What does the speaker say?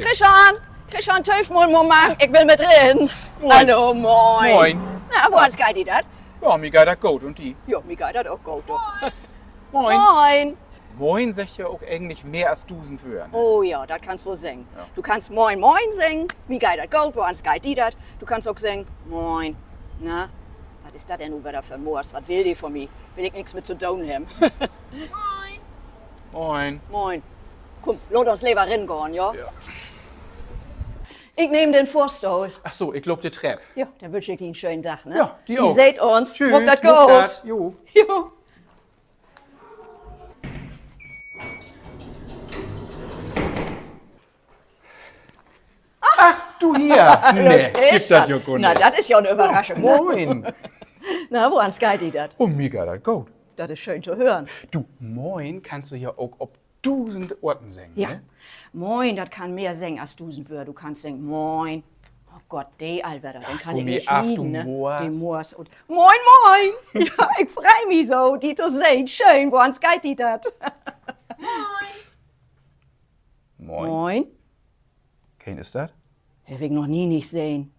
Danke. Christian, töf mal einen Moment, ich will mit drin. Moin. Hallo, moin. Moin. Na, wo hat's geht das? Ja, mir geht das gut. Und die? Ja, mir geht das auch gut. Moin. Moin. Moin sagt ja auch eigentlich mehr als 1000 Wörter. Ne? Oh ja, das kannst du singen. Ja. Du kannst Moin, Moin singen. Mir geht das gut, wo hat's geht das? Du kannst auch singen Moin. Na, was ist das denn wieder für ein Moors? Was will die von mir? Will ich nichts mit zu tun haben. Moin. Moin. Moin. Komm, lass uns lieber reingehen, ja? Ja. Ich nehme den Vorstuhl. Ach so, ich glaub, die Treppe. Ja, dann wünsche ich dir einen schönen Tag, ne? Ja, die auch. Ihr seht uns. Tschüss. Macht das muck gut. dat. Jo. Jo. Ach, du hier. Nee, gibt das ja gar Na, nicht. das ist ja eine Überraschung. Ne? Moin. Na, wo ans geht die das? Oh, mir geht das gut. Das ist schön zu hören. Du, Moin kannst du ja auch ob 1000 Orten singen, Ja. ne? Moin, das kann mehr singen als 1000 Wörter. Du kannst singen Moin. Oh Gott, die Allwetter, den kann ich komm, nicht ach, lieben, du ne? Moors. Die Moors. Und Moin, Moin. Ja, ich freu mich so, die zu sehen. Schön, wo ans geht die das? Moin. Moin. Kein ist das? Hab ich noch nie nicht sehen.